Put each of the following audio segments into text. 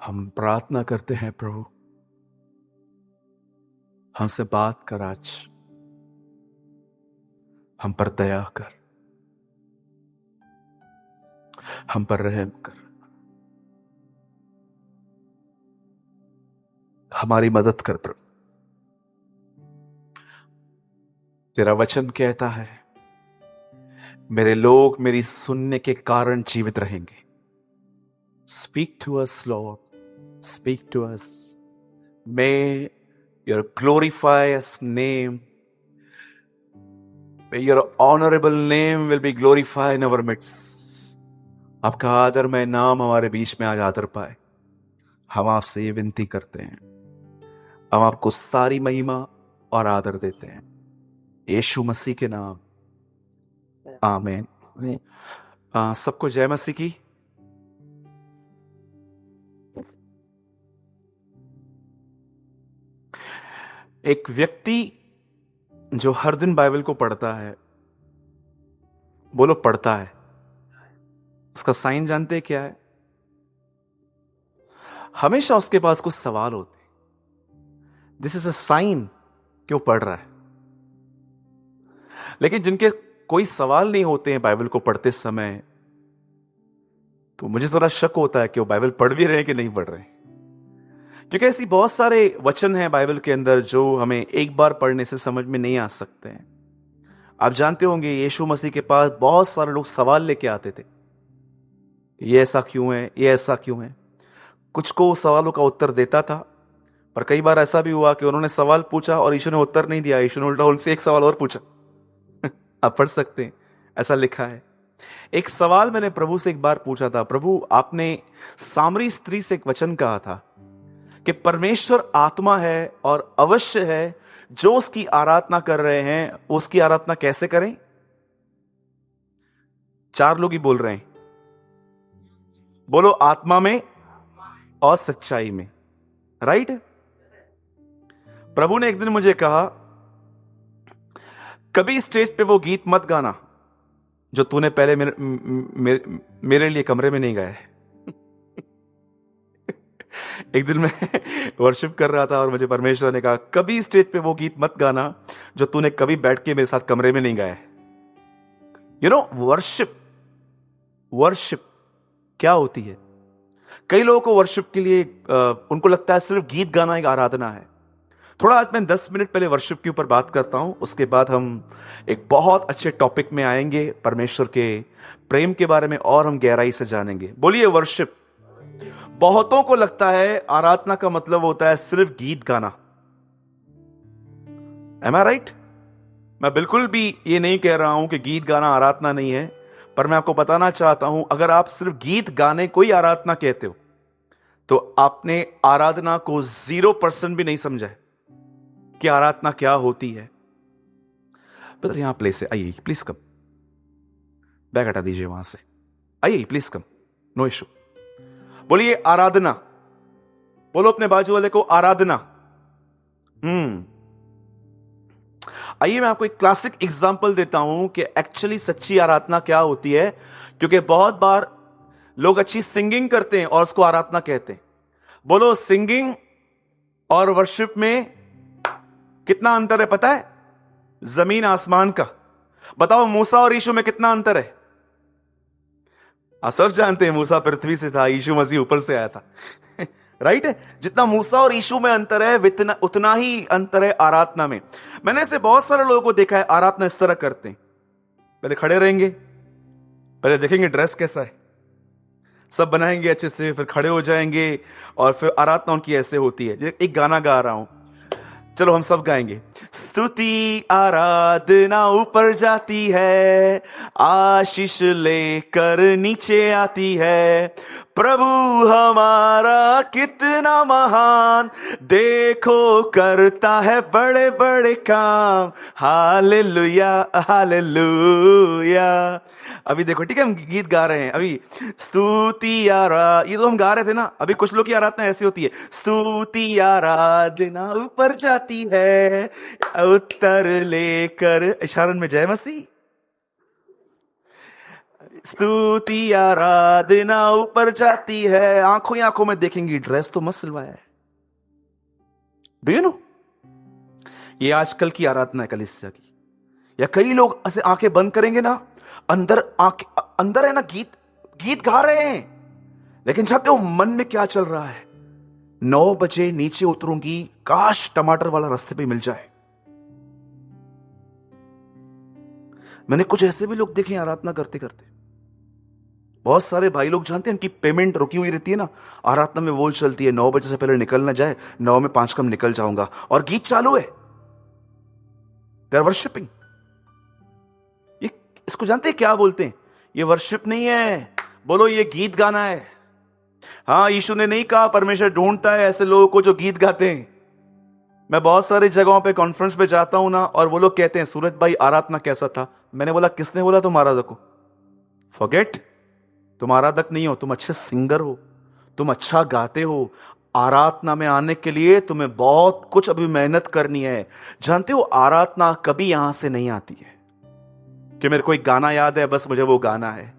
हम प्रार्थना करते हैं प्रभु, हमसे बात कर आज, हम पर दया कर, हम पर रहम कर, हमारी मदद कर प्रभु। तेरा वचन कहता है मेरे लोग मेरी सुनने के कारण जीवित रहेंगे। Speak to us Lord, speak to us. May your glorified name, may your honorable name will be glorified in our midst। आपका आदरमय नाम हमारे बीच में आज आदर पाए। हम आपसे ये विनती करते हैं, हम आपको सारी महिमा और आदर देते हैं यीशु मसीह के नाम, आमीन। सबको जय मसीह की। एक व्यक्ति जो हर दिन बाइबल को पढ़ता है, बोलो पढ़ता है, उसका साइन जानते हैं क्या है? हमेशा उसके पास कुछ सवाल होते हैं। दिस इज अ साइन कि वो पढ़ रहा है। लेकिन जिनके कोई सवाल नहीं होते हैं बाइबल को पढ़ते समय, तो मुझे थोड़ा शक होता है कि वो बाइबल पढ़ भी रहे हैं कि नहीं पढ़ रहे हैं। क्योंकि ऐसी बहुत सारे वचन हैं बाइबल के अंदर जो हमें एक बार पढ़ने से समझ में नहीं आ सकते हैं। आप जानते होंगे यीशु मसीह के पास बहुत सारे लोग सवाल लेके आते थे, ये ऐसा क्यों है, ये ऐसा क्यों है। कुछ को सवालों का उत्तर देता था, पर कई बार ऐसा भी हुआ कि उन्होंने सवाल पूछा और यीशु ने उत्तर नहीं दिया। यीशु ने उल्टा उनसे एक सवाल और पूछा। आप पढ़ सकते हैं, ऐसा लिखा है। एक सवाल मैंने प्रभु से एक बार पूछा था, प्रभु आपने सामरी स्त्री से एक वचन कहा था कि परमेश्वर आत्मा है और अवश्य है जो उसकी आराधना कर रहे हैं उसकी आराधना कैसे करें? 4 लोग ही बोल रहे हैं, बोलो आत्मा में और सच्चाई में, राइट? प्रभु ने एक दिन मुझे कहा कभी स्टेज पे वो गीत मत गाना जो तूने पहले मेरे लिए कमरे में नहीं गाया है। एक दिन मैं वर्शिप कर रहा था और मुझे परमेश्वर ने कहा कभी स्टेज पे वो गीत मत गाना जो तूने कभी बैठ के मेरे साथ कमरे में नहीं गाया है। यू नो, वर्शिप क्या होती है? कई लोगों को वर्शिप के लिए उनको लगता है सिर्फ गीत गाना एक आराधना है। थोड़ा आज मैं 10 मिनट पहले वर्शिप के ऊपर बात करता हूं, उसके बाद हम एक बहुत अच्छे टॉपिक में आएंगे, परमेश्वर के प्रेम के बारे में और हम गहराई से जानेंगे। बोलिए वर्शिप। बहुतों को लगता है आराधना का मतलब होता है सिर्फ गीत गाना। एम आई राइट? मैं बिल्कुल भी ये नहीं कह रहा हूं कि गीत गाना आराधना नहीं है, पर मैं आपको बताना चाहता हूं अगर आप सिर्फ गीत गाने को ही आराधना कहते हो तो आपने आराधना को 0% भी नहीं समझा है कि आराधना क्या होती है। ब्रदर यहां प्लेस है, आइए प्लीज कम। बैग हटा दीजिए वहां से, आइए प्लीज कम, नो इशू। बोलिए आराधना। बोलो अपने बाजू वाले को आराधना। आइए मैं आपको एक क्लासिक एग्जांपल देता हूं कि एक्चुअली सच्ची आराधना क्या होती है, क्योंकि बहुत बार लोग अच्छी सिंगिंग करते हैं और उसको आराधना कहते हैं। बोलो सिंगिंग और वर्शिप में कितना अंतर है पता है? जमीन आसमान का। बताओ मूसा और यीशु में कितना अंतर है? आप सब जानते हैं मूसा पृथ्वी से था, यीशु मसीह ऊपर से आया था। राइट है? जितना मूसा और यीशु में अंतर है उतना ही अंतर है आराधना में। मैंने ऐसे बहुत सारे लोगों को देखा है आराधना इस तरह करते हैं, पहले खड़े रहेंगे, पहले देखेंगे ड्रेस कैसा है, सब बनाएंगे अच्छे से, फिर खड़े हो जाएंगे और फिर आराधना उनकी ऐसे होती है। एक गाना गा रहा हूं, चलो हम सब गाएंगे। स्तुति आराधना ऊपर जाती है, आशीष लेकर नीचे आती है। प्रभु हमारा कितना महान, देखो करता है बड़े बड़े काम। Hallelujah hallelujah. अभी देखो, ठीक है, हम गीत गा रहे हैं अभी। स्तुति आरा, ये तो हम गा रहे थे ना। अभी कुछ लोग की आराधना ऐसी होती है, स्तुति आराधना ऊपर जाती है, उत्तर लेकर इशारन में जय मसीह। स्तुति आराधना ऊपर जाती है, आंखों ही आंखों में देखेंगी, ड्रेस तो मस्त सिलवाया है। डू यू नो, ये आजकल की आराधना है कलीसिया की। या कई लोग ऐसे आंखें बंद करेंगे ना, अंदर है ना, गीत गीत गा रहे हैं, लेकिन जानते हो मन में क्या चल रहा है? 9 बजे नीचे उतरूंगी, काश टमाटर वाला रास्ते पे मिल जाए। मैंने कुछ ऐसे भी लोग देखे आराधना करते करते। बहुत सारे भाई लोग जानते हैं इनकी पेमेंट रुकी हुई रहती है ना, आराधना में बोल चलती है 9 बजे से पहले निकल ना जाए, 9 में 5 कम निकल जाऊंगा, और गीत चालू है, दे आर वर्शिपिंग। ये इसको जानते हैं क्या बोलते हैं? ये वर्शिप नहीं है, बोलो ये गीत गाना है। हाँ, यीशु ने नहीं कहा परमेश्वर ढूंढता है ऐसे लोगों को जो गीत गाते हैं। मैं बहुत सारी जगहों पे कॉन्फ्रेंस पे जाता हूं ना, और वो लोग कहते हैं सूरज भाई आराधना कैसा था? मैंने बोला किसने बोला तुम आराधक हो? फॉरगेट, तुम आराधक नहीं हो, तुम अच्छे सिंगर हो, तुम अच्छा गाते हो। आराधना में आने के लिए तुम्हें बहुत कुछ अभी मेहनत करनी है। जानते हो आराधना कभी यहां से नहीं आती है कि मेरे को एक गाना याद है बस मुझे वो गाना है।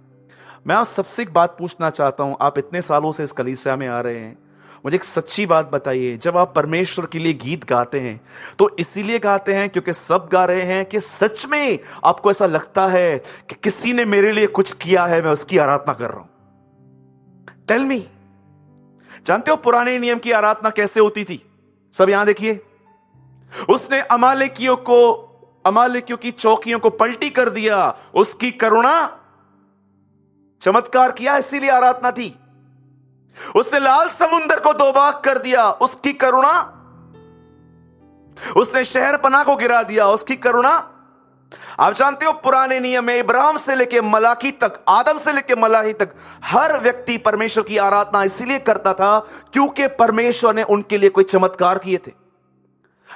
मैं आप सबसे एक बात पूछना चाहता हूं, आप इतने सालों से इस कलीसिया में आ रहे हैं, मुझे एक सच्ची बात बताइए, जब आप परमेश्वर के लिए गीत गाते हैं तो इसीलिए गाते हैं क्योंकि सब गा रहे हैं, कि सच में आपको ऐसा लगता है कि किसी ने मेरे लिए कुछ किया है, मैं उसकी आराधना कर रहा हूं? Tell me. जानते हो पुराने नियम की आराधना कैसे होती थी? सब यहां देखिए, उसने अमालेकियों की चौकियों को पलटी कर दिया, उसकी करुणा, चमत्कार किया, इसीलिए आराधना थी। उसने लाल समुंदर को दो भाग कर दिया, उसकी करुणा। उसने शहर पनाह को गिरा दिया, उसकी करुणा। आप जानते हो पुराने नियम में इब्राहिम से लेके मलाकी तक, आदम से लेके मलाकी तक, हर व्यक्ति परमेश्वर की आराधना इसीलिए करता था क्योंकि परमेश्वर ने उनके लिए कोई चमत्कार किए थे।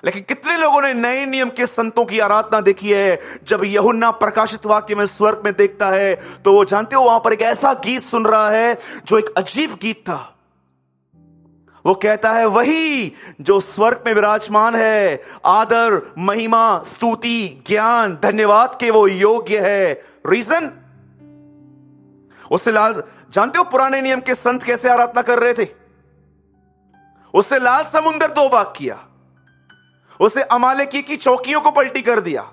लेकिन कितने लोगों ने नए नियम के संतों की आराधना देखी है? जब यूहन्ना प्रकाशित वाक्य में स्वर्ग में देखता है तो वो जानते हो वहां पर एक ऐसा गीत सुन रहा है जो एक अजीब गीत था। वो कहता है वही जो स्वर्ग में विराजमान है, आदर, महिमा, स्तुति, ज्ञान, धन्यवाद के वो योग्य है। रीजन, उससे लाल, जानते हो पुराने नियम के संत कैसे आराधना कर रहे थे? उससे लाल समुंदर दो भाग किया, उसे अमालेकी की चौकियों को पलटी कर दिया,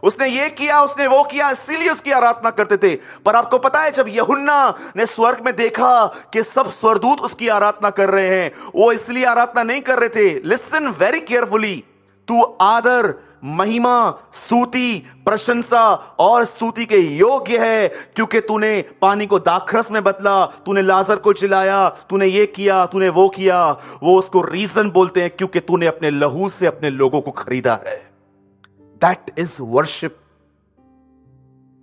उसने ये किया, उसने वो किया, इसीलिए उसकी आराधना करते थे। पर आपको पता है जब यूहन्ना ने स्वर्ग में देखा कि सब स्वर्गदूत उसकी आराधना कर रहे हैं, वो इसलिए आराधना नहीं कर रहे थे। लिसन वेरी केयरफुली, तू आदर, महिमा, स्तुति, प्रशंसा और स्तुति के योग्य है क्योंकि तूने पानी को दाखरस में बदला, तूने लाजर को जिलाया, तूने ये किया, तूने वो किया। वो उसको रीजन बोलते हैं क्योंकि तूने अपने लहू से अपने लोगों को खरीदा है। That is worship.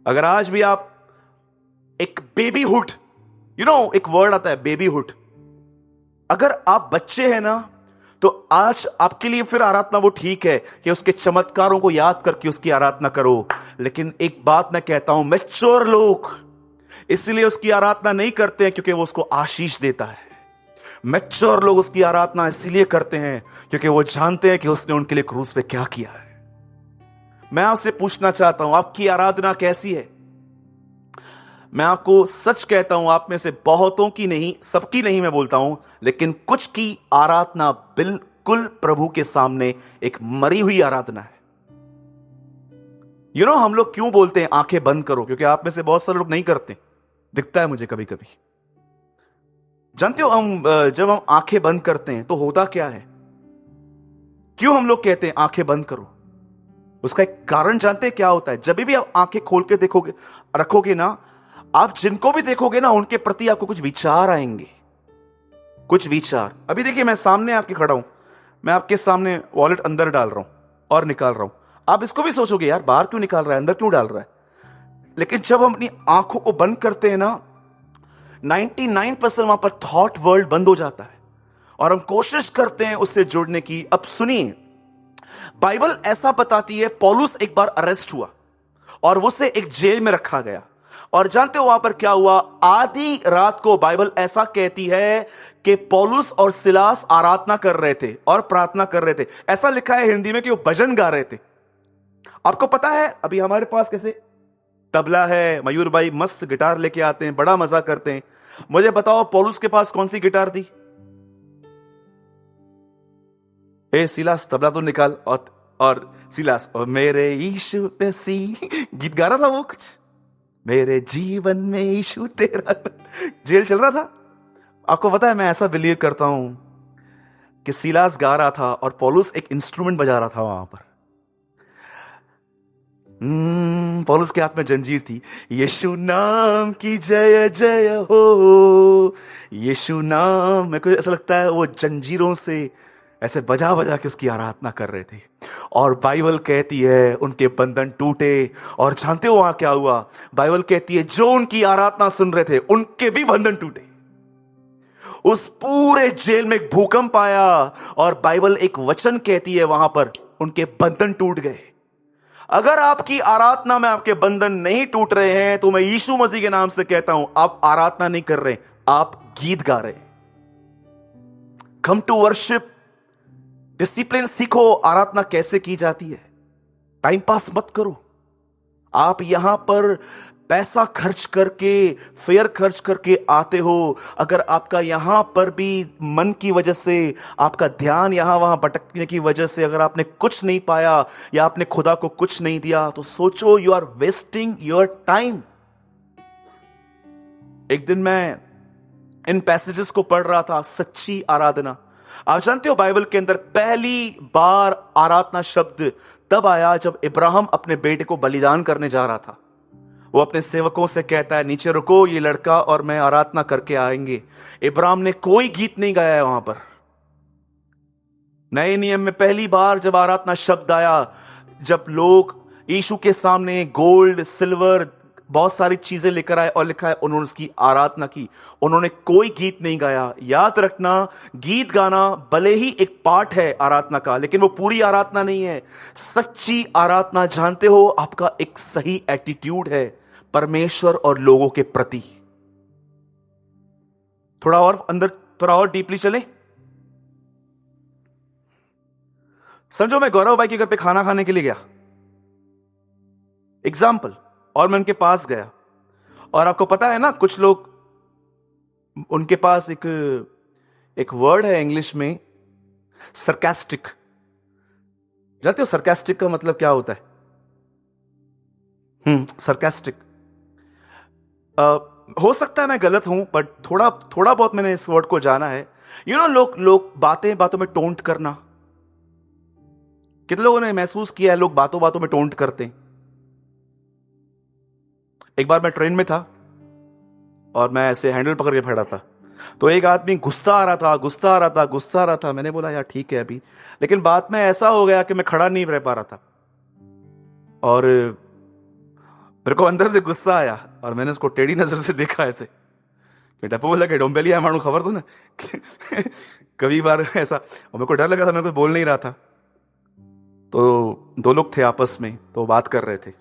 अगर आज भी आप एक बेबीहुड, एक वर्ड आता है बेबीहुड, अगर आप बच्चे हैं ना तो आज आपके लिए फिर आराधना वो ठीक है कि उसके चमत्कारों को याद करके उसकी आराधना करो। लेकिन एक बात मैं कहता हूं, मैच्योर लोग इसलिए उसकी आराधना नहीं करते हैं क्योंकि वो उसको आशीष देता है। मैच्योर लोग उसकी आराधना इसलिए करते हैं क्योंकि वो जानते हैं कि उसने उनके लिए क्रूस पे क्या किया है। मैं आपसे पूछना चाहता हूं, आपकी आराधना कैसी है? मैं आपको सच कहता हूं, आप में से बहुतों की नहीं, सबकी नहीं मैं बोलता हूं, लेकिन कुछ की आराधना बिल्कुल प्रभु के सामने एक मरी हुई आराधना है। हम लोग क्यों बोलते हैं आंखें बंद करो? क्योंकि आप में से बहुत सारे लोग नहीं करते, दिखता है मुझे कभी कभी। जानते हो जब हम आंखें बंद करते हैं तो होता क्या है? क्यों हम लोग कहते हैं आंखें बंद करो? उसका एक कारण जानते हैं क्या होता है? जब भी आप आंखें खोल के देखोगे, रखोगे ना, आप जिनको भी देखोगे ना उनके प्रति आपको कुछ विचार आएंगे, कुछ विचार। अभी देखिए मैं सामने आपके खड़ा हूं, मैं आपके सामने वॉलेट अंदर डाल रहा हूं और निकाल रहा हूं। आप इसको भी सोचोगे यार बाहर क्यों निकाल रहा है, अंदर क्यों डाल रहा है? लेकिन जब हम अपनी आंखों को बंद करते हैं ना, 99% वहां पर थॉट वर्ल्ड बंद हो जाता है और हम कोशिश करते हैं उससे जुड़ने की। अब सुनिए, बाइबल ऐसा बताती है, पौलुस एक बार अरेस्ट हुआ और उसे एक जेल में रखा गया। और जानते हो वहां पर क्या हुआ? आधी रात को बाइबल ऐसा कहती है कि पौलुस और सिलास आराधना कर रहे थे और प्रार्थना कर रहे थे। ऐसा लिखा है हिंदी में कि वो भजन गा रहे थे। आपको पता है अभी हमारे पास कैसे तबला है, मयूर भाई मस्त गिटार लेके आते हैं, बड़ा मजा करते हैं। मुझे बताओ पौलुस के पास कौन सी गिटार थी? ए सिलास तबला तो निकाल। और सिलास, और मेरे यीशु मसीह गीत गा रहा था वो कुछ, मेरे जीवन में यीशु तेरा। जेल चल रहा था। आपको पता है मैं ऐसा बिलीव करता हूं कि सिलास गा रहा था और पौलुस एक इंस्ट्रूमेंट बजा रहा था वहां पर। पौलुस के हाथ में जंजीर थी। यीशु नाम की जय जय हो, यीशु नाम। मेरे को ऐसा लगता है वो जंजीरों से ऐसे बजा बजा के उसकी आराधना कर रहे थे। और बाइबल कहती है उनके बंधन टूटे। और जानते हो वहां क्या हुआ? बाइबल कहती है जो उनकी आराधना सुन रहे थे उनके भी बंधन टूटे। उस पूरे जेल में एक भूकंप आया और बाइबल एक वचन कहती है वहां पर उनके बंधन टूट गए। अगर आपकी आराधना में आपके बंधन नहीं टूट रहे हैं तो मैं यीशु मसीह के नाम से कहता हूं आप आराधना नहीं कर रहे, आप गीत गा रहे हैं। कम टू वर्शिप, डिसिप्लिन सीखो, आराधना कैसे की जाती है। टाइम पास मत करो। आप यहां पर पैसा खर्च करके, फेयर खर्च करके आते हो। अगर आपका यहां पर भी मन की वजह से, आपका ध्यान यहां वहां भटकने की वजह से अगर आपने कुछ नहीं पाया या आपने खुदा को कुछ नहीं दिया तो सोचो you are wasting your time. एक दिन मैं इन पैसेजेस को पढ़ रहा था, सच्ची आराधना। आप जानते हो बाइबल के अंदर पहली बार आराधना शब्द तब आया जब इब्राहिम अपने बेटे को बलिदान करने जा रहा था। वो अपने सेवकों से कहता है नीचे रुको, ये लड़का और मैं आराधना करके आएंगे। इब्राहिम ने कोई गीत नहीं गाया है वहां पर। नए नियम में पहली बार जब आराधना शब्द आया, जब लोग यीशु के सामने गोल्ड सिल्वर बहुत सारी चीजें लेकर आए और लिखा है उन्होंने उसकी आराधना की, उन्होंने कोई गीत नहीं गाया। याद रखना, गीत गाना भले ही एक पार्ट है आराधना का, लेकिन वो पूरी आराधना नहीं है। सच्ची आराधना जानते हो आपका एक सही एटीट्यूड है परमेश्वर और लोगों के प्रति। थोड़ा और अंदर, थोड़ा और डीपली चले। समझो मैं गौरव भाई के घर पे खाना खाने के लिए गया, एग्जाम्पल, और मैं उनके पास गया और आपको पता है ना कुछ लोग, उनके पास एक वर्ड है इंग्लिश में, सरकास्टिक। जानते हो सरकास्टिक का मतलब क्या होता है? सरकास्टिक। हो सकता है मैं गलत हूं बट थोड़ा थोड़ा बहुत मैंने इस वर्ड को जाना है। यू नो, लोग लोग बातें बातों में टोंट करना। कितने लोगों ने महसूस किया है लोग बातों बातों में टोंट करते हैं? एक बार मैं ट्रेन में था और मैं ऐसे हैंडल पकड़ के खड़ा था, तो एक आदमी गुस्सा आ रहा था, गुस्सा आ रहा था, गुस्सा आ रहा था। मैंने बोला यार ठीक है अभी, लेकिन बाद में ऐसा हो गया कि मैं खड़ा नहीं रह पा रहा था और मेरे को अंदर से गुस्सा आया और मैंने उसको टेढ़ी नजर से देखा ऐसे कि डप्पू बोला कि डोंबेलिया मानू, खबर तो ना। कभी बार ऐसा, और मेरे को डर लगा था, मैं कुछ बोल नहीं रहा था। तो दो लोग थे आपस में, तो बात कर रहे थे,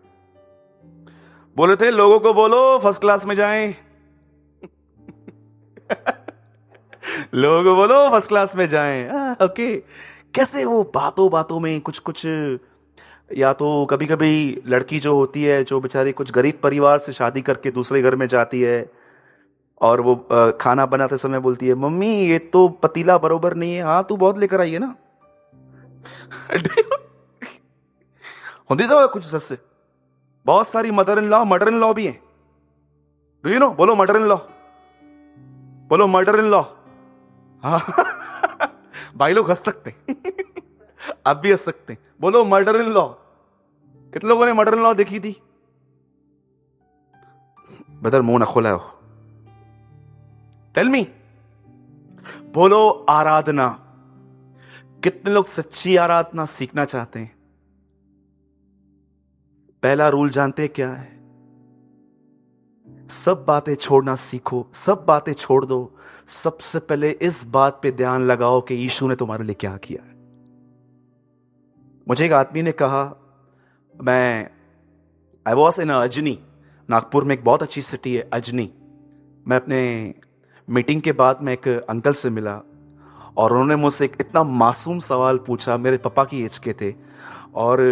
बोले थे लोगों को बोलो फर्स्ट क्लास में जाएं। लोगों को बोलो फर्स्ट क्लास में जाएं। ओके। कैसे वो बातों बातों में कुछ कुछ, या तो कभी कभी लड़की जो होती है, जो बेचारी कुछ गरीब परिवार से शादी करके दूसरे घर में जाती है और वो खाना बनाते समय बोलती है मम्मी ये तो पतीला बरोबर नहीं है। हाँ तू बहुत लेकर आई है ना। होती तो कुछ सस्ते, बहुत सारी मदर इन लॉ भी है। Do you know? बोलो मदर इन लॉ, बोलो मदर इन लॉ। हाँ। भाई लोग हंस सकते हैं। आप भी हंस सकते हैं। बोलो मर्डर इन लॉ। कितने लोगों ने मर्डर इन लॉ देखी थी? ब्रदर मुंह ना खोला हो। Tell me. बोलो आराधना। कितने लोग सच्ची आराधना सीखना चाहते हैं? पहला रूल जानते हैं क्या है? सब बातें छोड़ना सीखो, सब बातें छोड़ दो। सबसे पहले इस बात पे ध्यान लगाओ कि यीशु ने तुम्हारे लिए क्या किया है। मुझे एक आदमी ने कहा, I was in Ajni, Nagpur में एक बहुत अच्छी सिटी है अजनी। मैं अपने मीटिंग के बाद मैं एक अंकल से मिला और उन्होंने मुझसे एक इतना मासूम सवाल पूछा, मेरे पापा की एज के थे और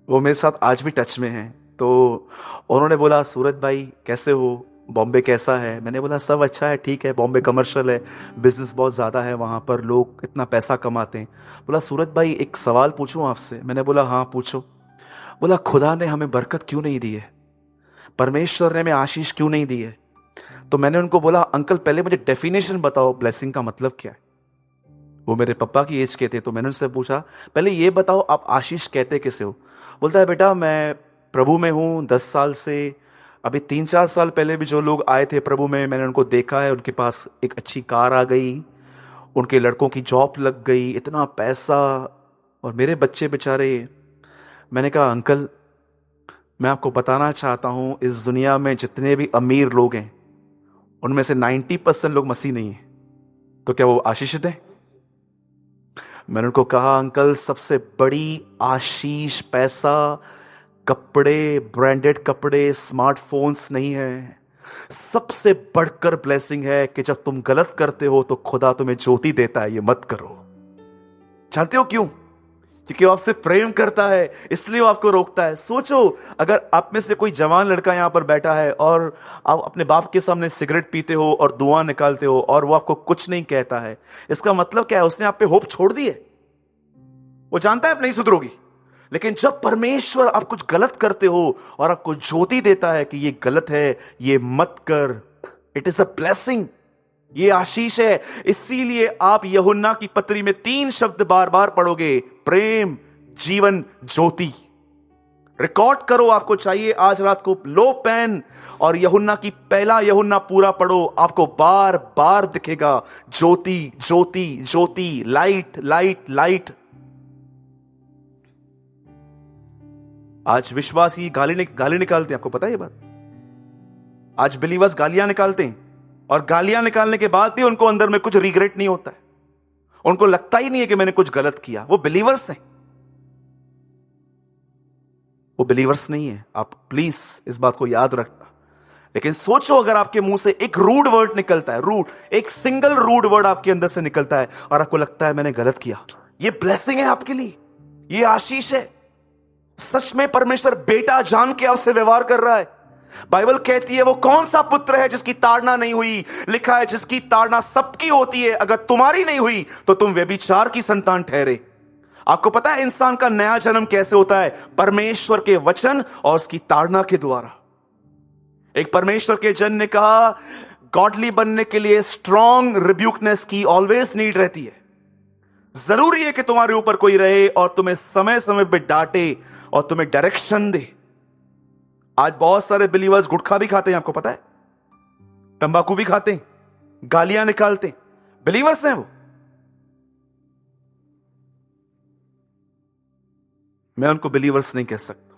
वो मेरे साथ आज भी टच में हैं। तो उन्होंने बोला, सूरज भाई कैसे हो, बॉम्बे कैसा है? मैंने बोला सब अच्छा है, ठीक है, बॉम्बे कमर्शियल है, बिजनेस बहुत ज़्यादा है वहाँ पर, लोग इतना पैसा कमाते हैं। बोला सूरज भाई एक सवाल पूछूं आपसे? मैंने बोला हाँ पूछो। बोला खुदा ने हमें बरकत क्यों नहीं दी है, परमेश्वर ने हमें आशीष क्यों नहीं दी है? तो मैंने उनको बोला अंकल पहले मुझे डेफिनेशन बताओ, ब्लेसिंग का मतलब क्या है? वो मेरे पापा की एज के थे, तो मैंने उनसे पूछा पहले ये बताओ आप आशीष कहते किसे हो? बोलता है बेटा मैं प्रभु में हूँ 10 साल से, अभी 3-4 साल पहले भी जो लोग आए थे प्रभु में मैंने उनको देखा है, उनके पास एक अच्छी कार आ गई, उनके लड़कों की जॉब लग गई, इतना पैसा, और मेरे बच्चे बेचारे। मैंने कहा अंकल मैं आपको बताना चाहता हूं इस दुनिया में जितने भी अमीर लोग हैं उनमें से 90% लोग मसीह नहीं है, तो क्या वो आशीषित हैं? मैंने उनको कहा अंकल सबसे बड़ी आशीष पैसा, कपड़े, ब्रांडेड कपड़े, स्मार्टफोन्स नहीं है। सबसे बढ़कर ब्लेसिंग है कि जब तुम गलत करते हो तो खुदा तुम्हें ज्योति देता है, ये मत करो। जानते हो क्यों? क्योंकि वो आपसे प्रेम करता है, इसलिए वो आपको रोकता है। सोचो अगर आप में से कोई जवान लड़का यहां पर बैठा है और आप अपने बाप के सामने सिगरेट पीते हो और धुआं निकालते हो और वो आपको कुछ नहीं कहता है, इसका मतलब क्या है? उसने आप पे होप छोड़ दी है। वो जानता है आप नहीं सुधरोगी, लेकिन जब परमेश्वर आप कुछ गलत करते हो और आपको ज्योति देता है कि ये गलत है, ये मत कर, इट इज अ ब्लेसिंग, ये आशीष है। इसीलिए आप यूहन्ना की पत्री में 3 शब्द बार बार पढ़ोगे, प्रेम, जीवन, ज्योति। रिकॉर्ड करो, आपको चाहिए आज रात को लो पेन और यूहन्ना की पहला यूहन्ना पूरा पढ़ो, आपको बार बार दिखेगा ज्योति ज्योति ज्योति, लाइट लाइट लाइट। आज विश्वासी गाली निकालते हैं, आपको पता है ये बात? आज बिलीवर्स गालियां निकालते हैं और गालियां निकालने के बाद भी उनको अंदर में कुछ रिग्रेट नहीं होता है, उनको लगता ही नहीं है कि मैंने कुछ गलत किया। वो बिलीवर्स हैं, वो बिलीवर्स नहीं है। आप प्लीज इस बात को याद रखना। लेकिन सोचो अगर आपके मुंह से एक रूड वर्ड निकलता है, रूड, एक सिंगल रूड वर्ड आपके अंदर से निकलता है और आपको लगता है मैंने गलत किया, ये ब्लेसिंग है आपके लिए, ये आशीष है। सच में परमेश्वर बेटा जान के आपसे व्यवहार कर रहा है। बाइबल कहती है वो कौन सा पुत्र है जिसकी ताड़ना नहीं हुई? लिखा है जिसकी ताड़ना सबकी होती है, अगर तुम्हारी नहीं हुई तो तुम व्यभिचार की संतान ठहरे। आपको पता है इंसान का नया जन्म कैसे होता है? परमेश्वर के वचन और उसकी ताड़ना के द्वारा। एक परमेश्वर के जन ने कहा गॉडली बनने के लिए स्ट्रॉन्ग रिब्यूकनेस की ऑलवेज नीड रहती है। जरूरी है कि तुम्हारे ऊपर कोई रहे और तुम्हें समय समय पे डांटे और तुम्हें डायरेक्शन दे। आज बहुत सारे बिलीवर्स गुटखा भी खाते हैं, आपको पता है, तंबाकू भी खाते हैं, गालियां निकालते हैं, बिलीवर्स हैं वो। मैं उनको बिलीवर्स नहीं कह सकता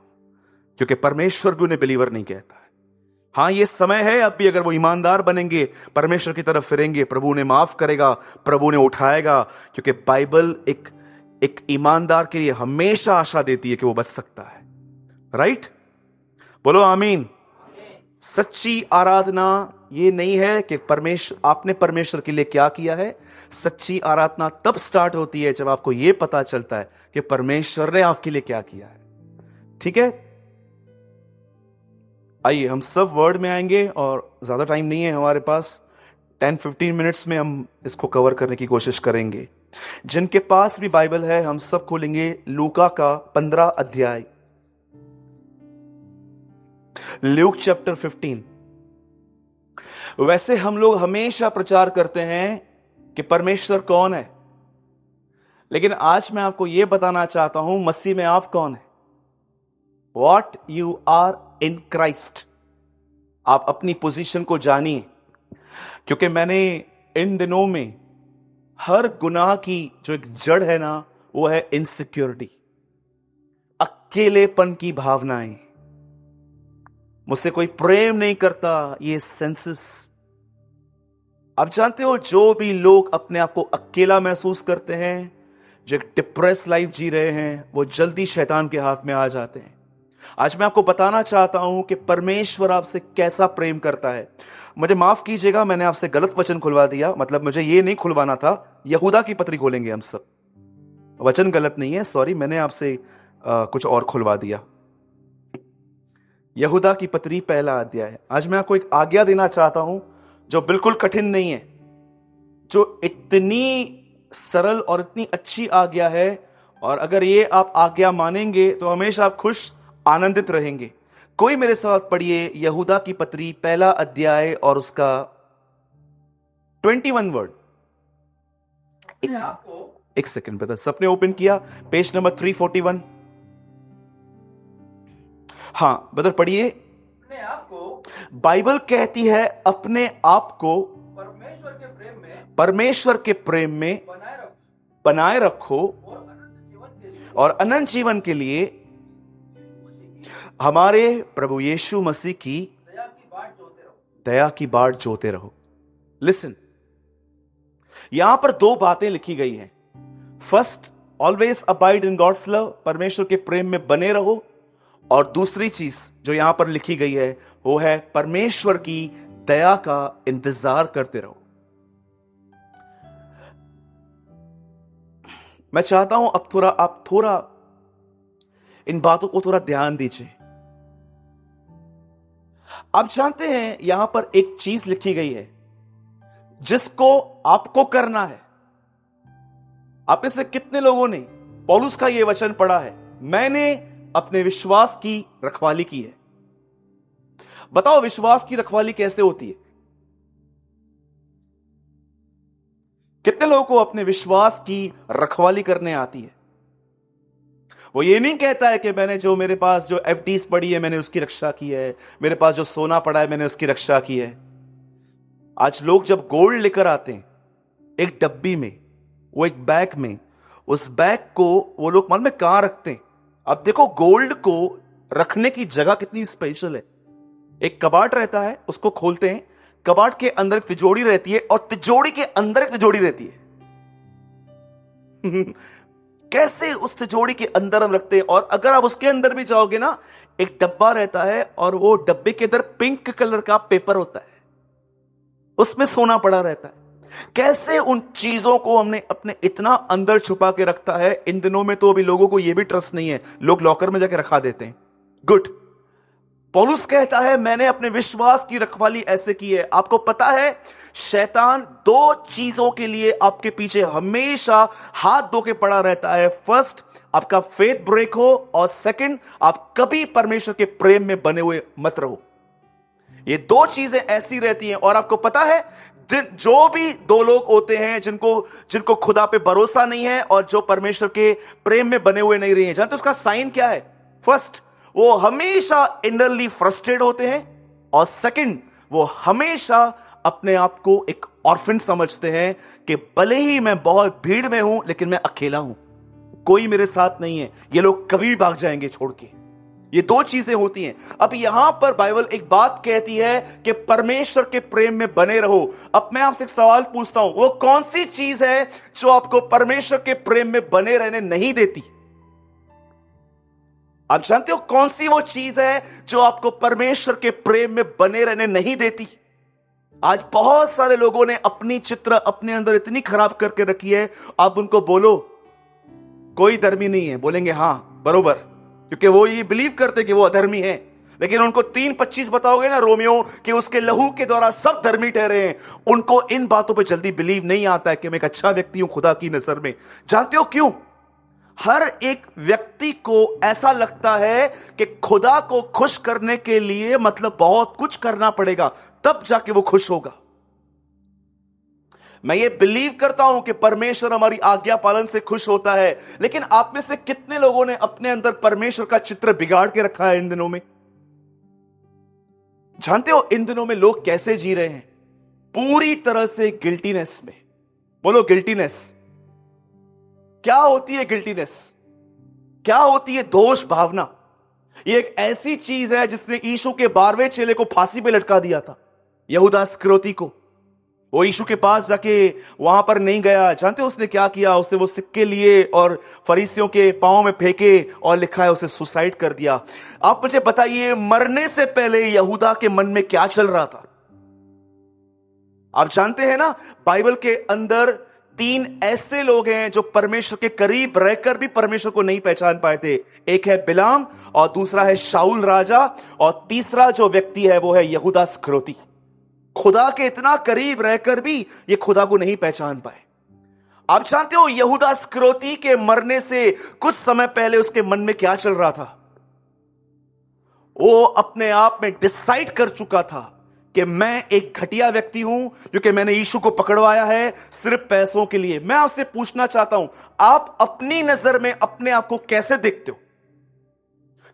क्योंकि परमेश्वर भी उन्हें बिलीवर नहीं कहता है। हां ये समय है, अब भी अगर वो ईमानदार बनेंगे, परमेश्वर की तरफ फिरेंगे, प्रभु उन्हें माफ करेगा, प्रभु उन्हें उठाएगा। क्योंकि बाइबल एक ईमानदार के लिए हमेशा आशा देती है कि वो बच सकता है। राइट? बोलो आमीन। सच्ची आराधना ये नहीं है कि आपने परमेश्वर के लिए क्या किया है। सच्ची आराधना तब स्टार्ट होती है जब आपको यह पता चलता है कि परमेश्वर ने आपके लिए क्या किया है। ठीक है, आइए हम सब वर्ड में आएंगे और ज्यादा टाइम नहीं है हमारे पास, 10-15 मिनट्स में हम इसको कवर करने की कोशिश करेंगे। जिनके पास भी बाइबल है हम सब खोलेंगे लूका का 15 अध्याय, ल्यूक चैप्टर 15। वैसे हम लोग हमेशा प्रचार करते हैं कि परमेश्वर कौन है, लेकिन आज मैं आपको यह बताना चाहता हूं मसीह में आप कौन है। What you are in Christ. आप अपनी पोजीशन को जानिए, क्योंकि मैंने इन दिनों में हर गुनाह की जो एक जड़ है ना, वो है इनसिक्योरिटी, अकेलेपन की भावनाएं। मुझसे कोई प्रेम नहीं करता, ये सेंसेस। आप जानते हो जो भी लोग अपने आप को अकेला महसूस करते हैं, जो एक डिप्रेस लाइफ जी रहे हैं, वो जल्दी शैतान के हाथ में आ जाते हैं। आज मैं आपको बताना चाहता हूं कि परमेश्वर आपसे कैसा प्रेम करता है। मुझे माफ कीजिएगा, मैंने आपसे गलत वचन खुलवा दिया, मतलब मुझे ये नहीं खुलवाना था। यहूदा की पत्री खोलेंगे हम सब, वचन गलत नहीं है, सॉरी, मैंने आपसे कुछ और खुलवा दिया। यहूदा की पत्री पहला अध्याय। आज मैं आपको एक आज्ञा देना चाहता हूं जो बिल्कुल कठिन नहीं है, जो इतनी सरल और इतनी अच्छी आज्ञा है, और अगर ये आप आज्ञा मानेंगे तो हमेशा आप खुश आनंदित रहेंगे। कोई मेरे साथ पढ़िए यहूदा की पत्री पहला अध्याय और उसका 21 वर्ड। एक सेकंड ब्रदर, सबने ओपन किया पेज नंबर 341। हां ब्रदर पढ़िए। अपने आप को बाइबल कहती है अपने आप को परमेश्वर के प्रेम में बनाए रखो और अनंत जीवन के लिए और अनंत जीवन के लिए हमारे प्रभु यीशु मसीह की दया की बाट जोते रहो। लिसन, यहां पर दो बातें लिखी गई हैं। First, always abide in God's love, परमेश्वर के प्रेम में बने रहो। और दूसरी चीज जो यहां पर लिखी गई है वो है परमेश्वर की दया का इंतजार करते रहो। मैं चाहता हूं अब आप थोड़ा इन बातों को थोड़ा ध्यान दीजिए। आप जानते हैं यहां पर एक चीज लिखी गई है जिसको आपको करना है। आप में से कितने लोगों ने पौलुस का यह वचन पढ़ा है, मैंने अपने विश्वास की रखवाली की है? बताओ विश्वास की रखवाली कैसे होती है? कितने लोगों को अपने विश्वास की रखवाली करने आती है? वो ये नहीं कहता है कि मैंने जो मेरे पास जो एफडीज पड़ी है मैंने उसकी रक्षा की है, मेरे पास जो सोना पड़ा है मैंने उसकी रक्षा की है। आज लोग जब गोल्ड लेकर आते हैं एक डब्बी में, वो एक बैग में, उस बैग को वो लोग मालूम है कहां रखते हैं? अब देखो गोल्ड को रखने की जगह कितनी स्पेशल है। एक कबाड़ रहता है, उसको खोलते हैं, कबाड़ के अंदर एक तिजोरी रहती है और तिजोरी के अंदर एक तिजोरी रहती है। कैसे उस तिजोरी के अंदर हम रखते हैं। और अगर आप उसके अंदर भी जाओगे ना, एक डब्बा रहता है और वो डब्बे के अंदर पिंक कलर का पेपर होता है, उसमें सोना पड़ा रहता है। कैसे उन चीजों को हमने अपने इतना अंदर छुपा के रखता है। इन दिनों में तो अभी लोगों को यह भी ट्रस्ट नहीं है, लोग लॉकर में जाके रखा देते हैं। गुड। पौलुस कहता है मैंने अपने विश्वास की रखवाली ऐसे की है। आपको पता है शैतान दो चीजों के लिए आपके पीछे हमेशा हाथ धो के पड़ा रहता है। फर्स्ट, आपका फेथ ब्रेक हो, और सेकंड, आप कभी परमेश्वर के प्रेम में बने हुए मत रहो। ये दो चीजें ऐसी रहती हैं। और आपको पता है जो भी दो लोग होते हैं जिनको खुदा पे भरोसा नहीं है और जो परमेश्वर के प्रेम में बने हुए नहीं रहे हैं, जानते उसका साइन क्या है? फर्स्ट, वो हमेशा इनरली फ्रस्ट्रेट होते हैं, और सेकंड, वो हमेशा अपने आप को एक ऑर्फन समझते हैं कि भले ही मैं बहुत भीड़ में हूं लेकिन मैं अकेला हूं, कोई मेरे साथ नहीं है, ये लोग कभी भाग जाएंगे छोड़ के। ये दो चीजें होती हैं। अब यहां पर बाइबल एक बात कहती है कि परमेश्वर के प्रेम में बने रहो। अब मैं आपसे एक सवाल पूछता हूं, वो कौन सी चीज है जो आपको परमेश्वर के प्रेम में बने रहने नहीं देती? आप जानते हो कौन सी वो चीज है जो आपको परमेश्वर के प्रेम में बने रहने नहीं देती? आज बहुत सारे लोगों ने अपनी चित्र अपने अंदर इतनी खराब करके रखी है। आप उनको बोलो कोई धर्मी नहीं है, बोलेंगे हां बरोबर, क्योंकि वो ये बिलीव करते कि वो अधर्मी है। लेकिन उनको 3:25 बताओगे ना रोमियो कि उसके लहू के द्वारा सब धर्मी ठहरे हैं, उनको इन बातों पे जल्दी बिलीव नहीं आता है कि मैं एक अच्छा व्यक्ति हूं खुदा की नजर में। जानते हो क्यों? हर एक व्यक्ति को ऐसा लगता है कि खुदा को खुश करने के लिए मतलब बहुत कुछ करना पड़ेगा, तब जाके वो खुश होगा। मैं ये बिलीव करता हूं कि परमेश्वर हमारी आज्ञा पालन से खुश होता है, लेकिन आप में से कितने लोगों ने अपने अंदर परमेश्वर का चित्र बिगाड़ के रखा है इन दिनों में? जानते हो इन दिनों में लोग कैसे जी रहे हैं? पूरी तरह से गिल्टीनेस में। बोलो गिल्टीनेस। क्या होती है गिल्टीनेस? क्या होती है दोष भावना? ये एक ऐसी चीज है जिसने यीशु के 12वें चेले को फांसी पे लटका दिया था, यहूदा इस्करियोती को। वो यीशु के पास जाके वहां पर नहीं गया। जानते हो उसने क्या किया? उसे वो सिक्के लिए और फरीसियों के पांव में फेंके, और लिखा है उसे सुसाइड कर दिया। आप मुझे बताइए मरने से पहले यहूदा के मन में क्या चल रहा था? आप जानते हैं ना बाइबल के अंदर तीन ऐसे लोग हैं जो परमेश्वर के करीब रहकर भी परमेश्वर को नहीं पहचान पाए थे। एक है बिलाम, और दूसरा है शाऊल राजा, और तीसरा जो व्यक्ति है वो है यहूदा इस्करियोती। खुदा के इतना करीब रहकर भी ये खुदा को नहीं पहचान पाए। आप जानते हो यहूदा इस्करियोती के मरने से कुछ समय पहले उसके मन में क्या चल रहा था? वो अपने आप में डिसाइड कर चुका था कि मैं एक घटिया व्यक्ति हूं, क्योंकि मैंने यीशु को पकड़वाया है सिर्फ पैसों के लिए। मैं आपसे पूछना चाहता हूं, आप अपनी नजर में अपने आप को कैसे देखते हो?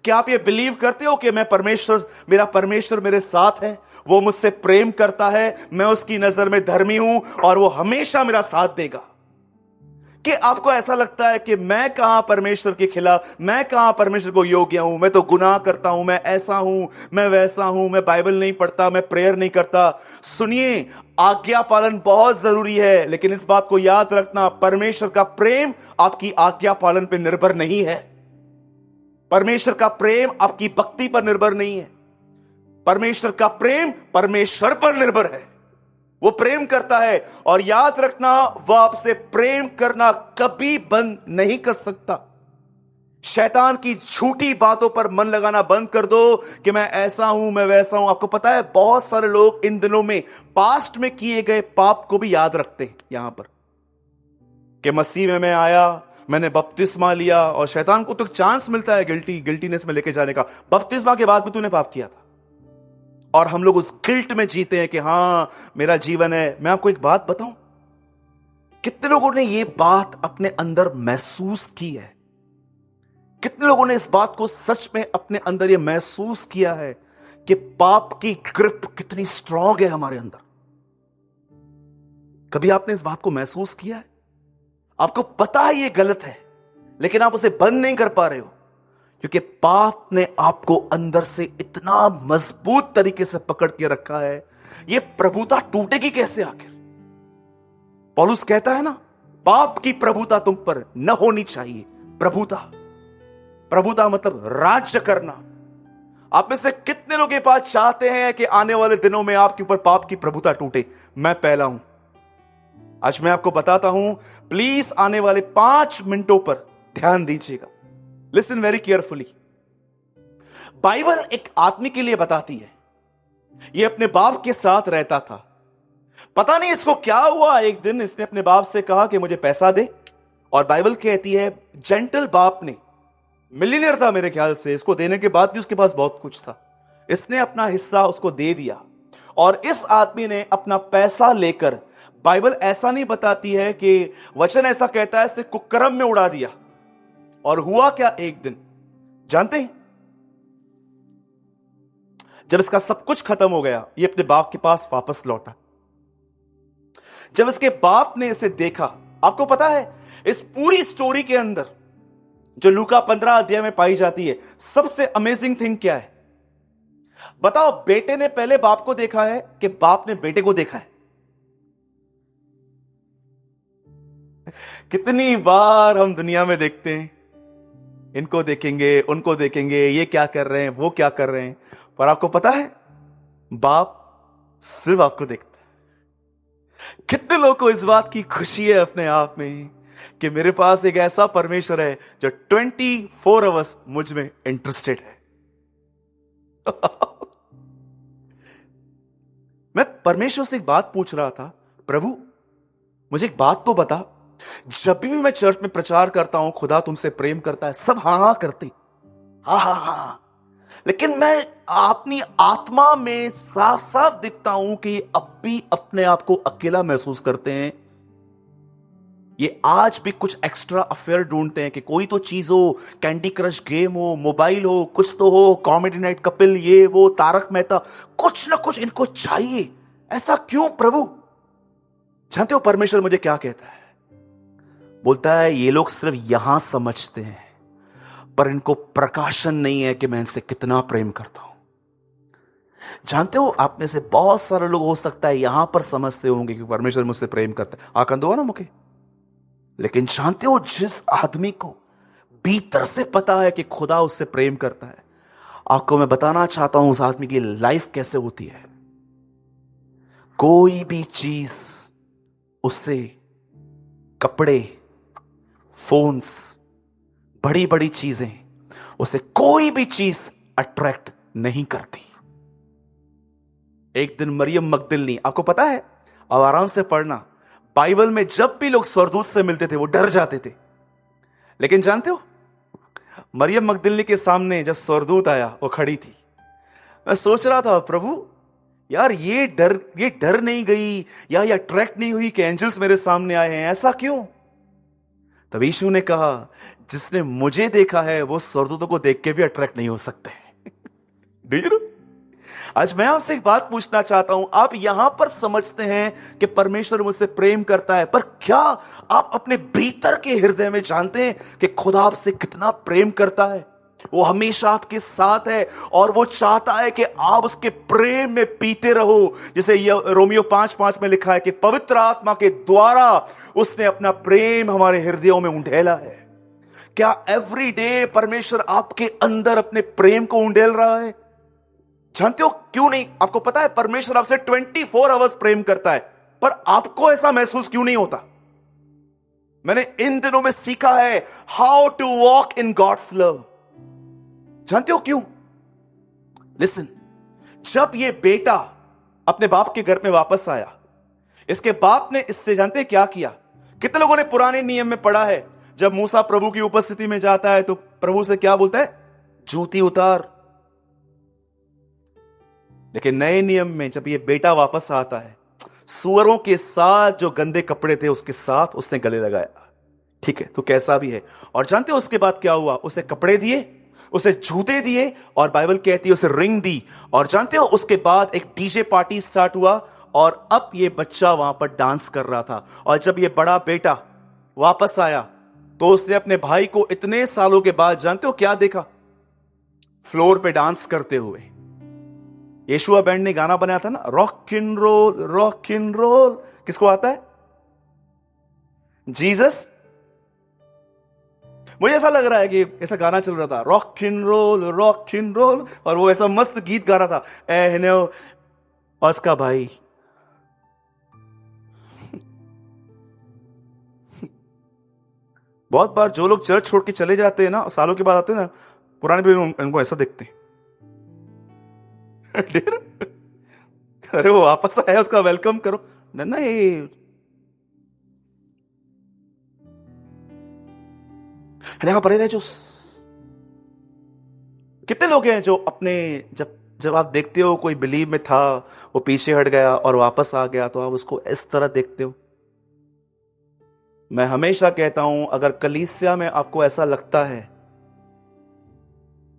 क्या आप ये बिलीव करते हो कि मेरा परमेश्वर मेरे साथ है, वो मुझसे प्रेम करता है, मैं उसकी नजर में धर्मी हूं और वो हमेशा मेरा साथ देगा? कि आपको ऐसा लगता है कि मैं कहां परमेश्वर के खिलाफ, मैं कहां परमेश्वर को योग्य हूं, मैं तो गुनाह करता हूं, मैं ऐसा हूं, मैं वैसा हूं, मैं बाइबल नहीं पढ़ता, मैं प्रेयर नहीं करता। सुनिए, आज्ञा पालन बहुत जरूरी है, लेकिन इस बात को याद रखना, परमेश्वर का प्रेम आपकी आज्ञा पालन पर निर्भर नहीं है। परमेश्वर का प्रेम आपकी भक्ति पर निर्भर नहीं है। परमेश्वर का प्रेम परमेश्वर पर निर्भर है। वो प्रेम करता है, और याद रखना, वह आपसे प्रेम करना कभी बंद नहीं कर सकता। शैतान की झूठी बातों पर मन लगाना बंद कर दो कि मैं ऐसा हूं, मैं वैसा हूं। आपको पता है बहुत सारे लोग इन दिनों में पास्ट में किए गए पाप को भी याद रखते हैं यहां पर, कि मसीह में मैं आया, मैंने बपतिस्मा लिया, और शैतान को तो चांस मिलता है गिल्टीनेस में लेके जाने का। बपतिस्मा के बाद भी तूने पाप किया था, और हम लोग उस गिल्ट में जीते हैं कि हां मेरा जीवन है। मैं आपको एक बात बताऊं, कितने लोगों ने ये बात अपने अंदर महसूस की है? कितने लोगों ने इस बात को सच में अपने अंदर ये महसूस किया है कि पाप की ग्रिप कितनी स्ट्रांग है हमारे अंदर? कभी आपने इस बात को महसूस किया है? आपको पता है ये गलत है, लेकिन आप उसे बंद नहीं कर पा रहे हो, क्योंकि पाप ने आपको अंदर से इतना मजबूत तरीके से पकड़ के रखा है। ये प्रभुता टूटेगी कैसे आखिर? पौलुस कहता है ना, पाप की प्रभुता तुम पर न होनी चाहिए। प्रभुता मतलब राज्य करना। आप में से कितने लोग ये बात चाहते हैं कि आने वाले दिनों में आपके ऊपर पाप की प्रभुता टूटे? मैं पहला हूं। आज मैं आपको बताता हूं, प्लीज आने वाले 5 मिनटों पर ध्यान दीजिएगा। Listen very carefully. बाइबल एक आदमी के लिए बताती है, यह अपने बाप के साथ रहता था। पता नहीं इसको क्या हुआ, एक दिन इसने अपने बाप से कहा कि मुझे पैसा दे, और बाइबल कहती है जेंटल बाप ने, मिलियनियर था मेरे ख्याल से, इसको देने के बाद भी उसके पास बहुत कुछ था, इसने अपना हिस्सा उसको दे दिया। और इस आदमी ने अपना पैसा लेकर, बाइबल ऐसा नहीं बताती है कि वचन ऐसा कहता है, इसे कुकर्म में उड़ा दिया। और हुआ क्या एक दिन जानते हैं? जब इसका सब कुछ खत्म हो गया, ये अपने बाप के पास वापस लौटा। जब इसके बाप ने इसे देखा, आपको पता है इस पूरी स्टोरी के अंदर जो लूका 15 अध्याय में पाई जाती है, सबसे अमेजिंग थिंग क्या है बताओ? बेटे ने पहले बाप को देखा है कि बाप ने बेटे को देखा है? कितनी बार हम दुनिया में देखते हैं, इनको देखेंगे, उनको देखेंगे, ये क्या कर रहे हैं, वो क्या कर रहे हैं, पर आपको पता है बाप सिर्फ आपको देखता है। कितने लोगों को इस बात की खुशी है अपने आप में कि मेरे पास एक ऐसा परमेश्वर है जो 24 आवर्स मुझ में इंटरेस्टेड है। मैं परमेश्वर से एक बात पूछ रहा था, प्रभु मुझे एक बात तो बता, जब भी मैं चर्च में प्रचार करता हूं खुदा तुमसे प्रेम करता है, सब हाँ हाँ करते, हाँ हाँ हाँ, लेकिन मैं अपनी आत्मा में साफ साफ दिखता हूं कि अब भी अपने आप को अकेला महसूस करते हैं। ये आज भी कुछ एक्स्ट्रा अफेयर ढूंढते हैं कि कोई तो चीज हो, कैंडी क्रश गेम हो, मोबाइल हो, कुछ तो हो, कॉमेडी नाइट कपिल, ये वो, तारक मेहता, कुछ ना कुछ इनको चाहिए। ऐसा क्यों प्रभु? जानते हो परमेश्वर मुझे क्या कहता है? बोलता है ये लोग सिर्फ यहां समझते हैं, पर इनको प्रकाशन नहीं है कि मैं इनसे कितना प्रेम करता हूं। जानते हो आप में से बहुत सारे लोग हो सकता है यहां पर समझते होंगे कि परमेश्वर मुझसे प्रेम करता है, आकंदो ना मुझे, लेकिन जानते हो जिस आदमी को भीतर से पता है कि खुदा उससे प्रेम करता है, आपको मैं बताना चाहता हूं उस आदमी की लाइफ कैसे होती है। कोई भी चीज उससे कपड़े, फोन्स, बड़ी बड़ी चीजें, उसे कोई भी चीज अट्रैक्ट नहीं करती। एक दिन मरियम मगदलिनी, आपको पता है, अब आराम से पढ़ना, बाइबल में जब भी लोग स्वर्गदूत से मिलते थे वो डर जाते थे। लेकिन जानते हो, मरियम मगदलिनी के सामने जब स्वर्गदूत आया वो खड़ी थी। मैं सोच रहा था, प्रभु यार ये डर नहीं गई या ये अट्रैक्ट नहीं हुई कि एंजल्स मेरे सामने आए हैं, ऐसा क्यों? तब यीशु ने कहा, जिसने मुझे देखा है वो स्वर्गदूतों को देख के भी अट्रैक्ट नहीं हो सकते। Do you know? आज मैं आपसे एक बात पूछना चाहता हूं। आप यहां पर समझते हैं कि परमेश्वर मुझसे प्रेम करता है, पर क्या आप अपने भीतर के हृदय में जानते हैं कि खुदा आपसे कितना प्रेम करता है? वो हमेशा आपके साथ है और वो चाहता है कि आप उसके प्रेम में पीते रहो। जैसे ये रोमियो 5:5 में लिखा है कि पवित्र आत्मा के द्वारा उसने अपना प्रेम हमारे हृदयों में उंडेला है। क्या एवरी डे परमेश्वर आपके अंदर अपने प्रेम को उंडेल रहा है? जानते हो क्यों नहीं? आपको पता है परमेश्वर आपसे 24 आवर्स प्रेम करता है, पर आपको ऐसा महसूस क्यों नहीं होता? मैंने इन दिनों में सीखा है how to walk in God's love. जानते हो क्यों? लिसन, जब ये बेटा अपने बाप के घर में वापस आया, इसके बाप ने इससे जानते क्या किया? कितने लोगों ने पुराने नियम में पढ़ा है, जब मूसा प्रभु की उपस्थिति में जाता है तो प्रभु से क्या बोलता है? जूती उतार। लेकिन नए नियम में जब ये बेटा वापस आता है, सुअरों के साथ जो गंदे कपड़े थे उसके साथ उसने गले लगाया। ठीक है, तो कैसा भी है। और जानते हो उसके बाद क्या हुआ? उसे कपड़े दिए, उसे जूते दिए, और बाइबल कहती है उसे रिंग दी। और जानते हो उसके बाद एक डीजे पार्टी स्टार्ट हुआ और अब ये बच्चा वहां पर डांस कर रहा था। और जब ये बड़ा बेटा वापस आया तो उसने अपने भाई को इतने सालों के बाद जानते हो क्या देखा? फ्लोर पे डांस करते हुए। यीशुआ बैंड ने गाना बनाया था ना, rock and roll, rock and roll. किसको आता है? जीसस। मुझे ऐसा लग रहा है कि ऐसा गाना चल रहा था, rock and roll, rock and roll, और वो ऐसा मस्त गीत गा रहा था, ए और उसका भाई। बहुत बार जो लोग चर्च छोड़ के चले जाते हैं ना, सालों के बाद आते हैं ना, पुराने भी उनको ऐसा देखते हैं। अरे वो वापस आया, उसका वेलकम करो ना। ये पढ़े जो कितने लोग हैं जो अपने जब आप देखते हो कोई बिलीव में था, वो पीछे हट गया और वापस आ गया, तो आप उसको इस तरह देखते हो। मैं हमेशा कहता हूं, अगर कलीसिया में आपको ऐसा लगता है,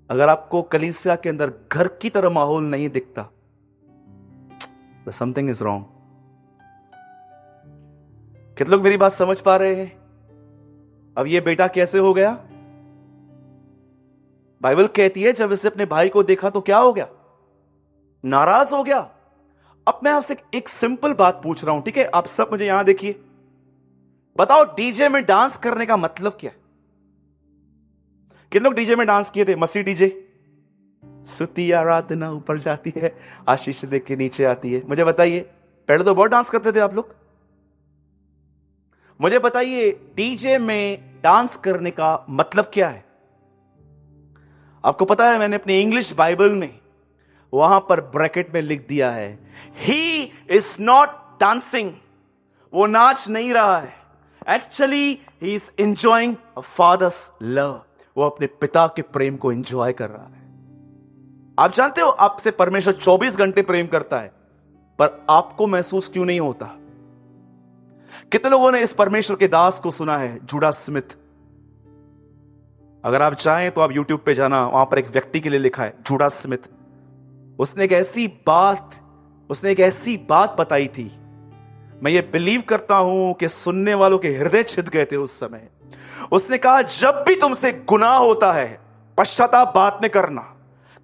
अगर आपको कलीसिया के अंदर घर की तरह माहौल नहीं दिखता, तो समथिंग इज रॉन्ग। कितने लोग मेरी बात समझ पा रहे हैं? अब ये बेटा कैसे हो गया? बाइबल कहती है जब इसे अपने भाई को देखा तो क्या हो गया? नाराज हो गया। अब मैं आपसे एक सिंपल बात पूछ रहा हूं, ठीक है? आप सब मुझे यहां देखिए, बताओ डीजे में डांस करने का मतलब क्या है? कितने लोग डीजे में डांस किए थे? मसीह डीजे, स्तुति आराधना ऊपर जाती है, आशीष देख के नीचे आती है। मुझे बताइए, पहले तो बहुत डांस करते थे आप लोग। मुझे बताइए डीजे में डांस करने का मतलब क्या है? आपको पता है, मैंने अपनी इंग्लिश बाइबल में वहां पर ब्रैकेट में लिख दिया है, ही इज नॉट डांसिंग। वो नाच नहीं रहा है, actually he is enjoying a father's love. वो अपने पिता के प्रेम को एंजॉय कर रहा है। आप जानते हो आपसे परमेश्वर 24 घंटे प्रेम करता है, पर आपको महसूस क्यों नहीं होता? कितने लोगों ने इस परमेश्वर के दास को सुना है? Judah Smith. अगर आप चाहें तो आप YouTube पे जाना, वहां पर एक व्यक्ति के लिए लिखा है जूडा स्मिथ। उसने एक ऐसी बात बताई थी, मैं ये बिलीव करता हूं कि सुनने वालों के हृदय छिद गए थे उस समय। उसने कहा, जब भी तुमसे गुनाह होता है, पश्चाताप बाद में करना,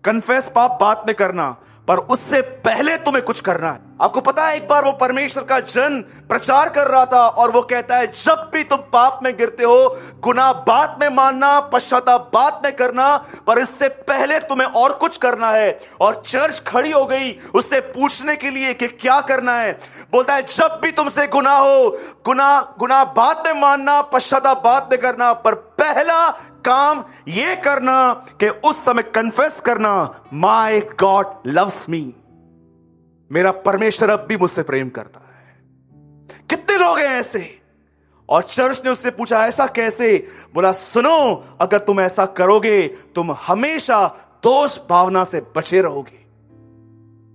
कन्फेस पाप बाद में करना, पर उससे पहले तुम्हें कुछ करना है। आपको पता है, एक बार वो परमेश्वर का जन प्रचार कर रहा था और वो कहता है, जब भी तुम पाप में गिरते हो, गुनाह बाद में मानना, पश्चाताप बाद में करना, पर इससे पहले तुम्हें और कुछ करना है। और चर्च खड़ी हो गई उससे पूछने के लिए कि क्या करना है। बोलता है, जब भी तुमसे गुनाह हो, गुनाह बाद में मानना, पश्चाताप बाद में करना, पर पहला काम यह करना कि उस समय कन्फेस करना, माय गॉड लव्स मी, मेरा परमेश्वर अब भी मुझसे प्रेम करता है। कितने लोग हैं ऐसे? और चर्च ने उससे पूछा, ऐसा कैसे? बोला, सुनो, अगर तुम ऐसा करोगे तुम हमेशा दोष भावना से बचे रहोगे।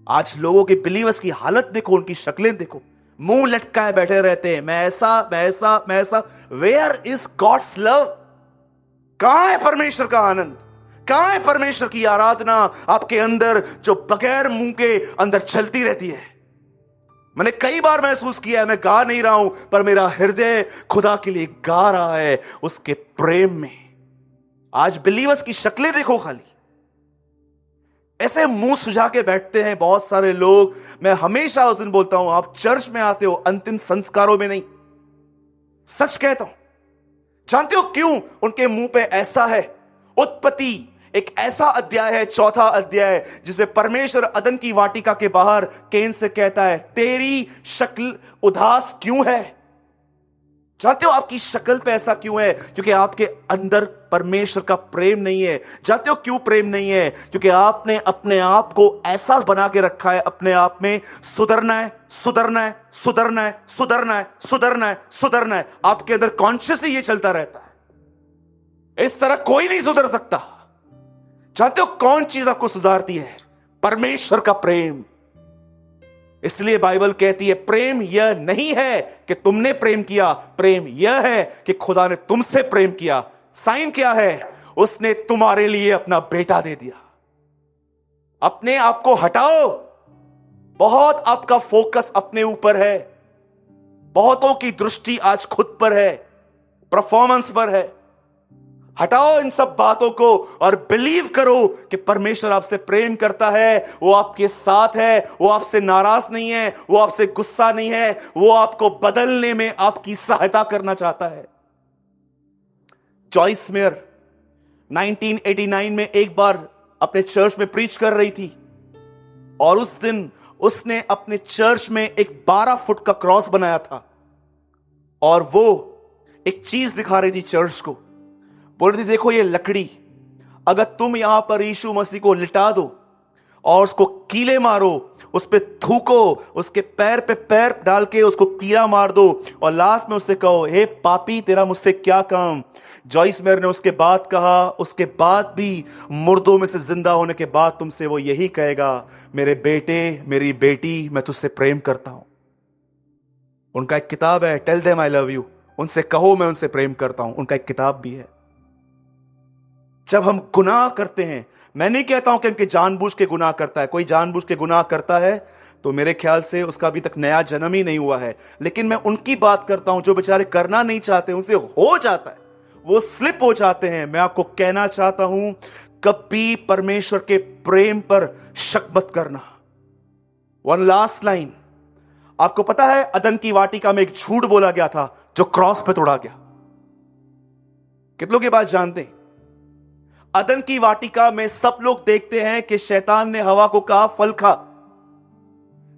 आज लोगों के बिलीवर्स की हालत देखो, उनकी शक्लें देखो, मुंह लटकाए बैठे रहते हैं, मैं ऐसा। Where is God's love? कहां है परमेश्वर का आनंद? कहां है परमेश्वर की आराधना आपके अंदर, जो बगैर मुंह के अंदर चलती रहती है? मैंने कई बार महसूस किया है, मैं गा नहीं रहा हूं, पर मेरा हृदय खुदा के लिए गा रहा है, उसके प्रेम में। आज बिलीवर्स की शक्लें देखो, खाली ऐसे मुंह सुझा के बैठते हैं बहुत सारे लोग। मैं हमेशा उस दिन बोलता हूं, आप चर्च में आते हो अंतिम संस्कारों में नहीं। सच कहता हूं। जानते हो क्यों उनके मुंह पे ऐसा है? उत्पत्ति एक ऐसा अध्याय है, चौथा अध्याय, जिसमें परमेश्वर अदन की वाटिका के बाहर केन से कहता है, तेरी शक्ल उदास क्यों है? जानते हो आपकी शक्ल पे ऐसा क्यों है? क्योंकि आपके अंदर परमेश्वर का प्रेम नहीं है। जानते हो क्यों प्रेम नहीं है? क्योंकि आपने अपने आप को ऐसा बना के रखा है, अपने आप में सुधरना है, सुधरना है, सुधरना है, सुधरना है, सुधरना है, सुधरना है। आपके अंदर कॉन्शियसली ये चलता रहता है। इस तरह कोई नहीं सुधर सकता। जानते हो कौन चीज आपको सुधारती है? परमेश्वर का प्रेम। इसलिए बाइबल कहती है, प्रेम यह नहीं है कि तुमने प्रेम किया, प्रेम यह है कि खुदा ने तुमसे प्रेम किया। साइन क्या है? उसने तुम्हारे लिए अपना बेटा दे दिया। अपने आप को हटाओ। बहुत आपका फोकस अपने ऊपर है, बहुतों की दृष्टि आज खुद पर है, परफॉर्मेंस पर है। हटाओ इन सब बातों को और बिलीव करो कि परमेश्वर आपसे प्रेम करता है, वो आपके साथ है, वो आपसे नाराज नहीं है, वो आपसे गुस्सा नहीं है, वो आपको बदलने में आपकी सहायता करना चाहता है। जॉइस मेयर 1989 में एक बार अपने चर्च में प्रीच कर रही थी और उस दिन उसने अपने चर्च में एक 12 फुट का क्रॉस बनाया था और वो एक चीज दिखा रही थी चर्च को। बोल रही थी, देखो ये लकड़ी, अगर तुम यहां पर यीशु मसीह को लिटा दो और उसको कीले मारो, उस पे थूको, उसके पैर पे पैर डाल के उसको कीला मार दो और लास्ट में उससे कहो, हे पापी, तेरा मुझसे क्या काम? जॉइस मेयर ने उसके बाद कहा, उसके बाद भी मुर्दों में से जिंदा होने के बाद तुमसे वो यही कहेगा, मेरे बेटे, मेरी बेटी, मैं तुझसे प्रेम करता हूं। उनका एक किताब है, tell them I love you, उनसे कहो मैं उनसे प्रेम करता हूं। उनका एक किताब भी है। जब हम गुनाह करते हैं, मैं नहीं कहता हूं कि उनके जानबूझ के गुनाह करता है, कोई जानबूझ के गुनाह करता है तो मेरे ख्याल से उसका अभी तक नया जन्म ही नहीं हुआ है। लेकिन मैं उनकी बात करता हूं जो बेचारे करना नहीं चाहते, उनसे हो जाता है, वो स्लिप हो जाते हैं। मैं आपको कहना चाहता हूं, कभी परमेश्वर के प्रेम पर शक मत करना। वन लास्ट लाइन, आपको पता है अदन की वाटिका में एक झूठ बोला गया था जो क्रॉस पे तोड़ा गया। कितने लोग ये बात जानते हैं? अदन की वाटिका में सब लोग देखते हैं कि शैतान ने हवा को कहा फल खा,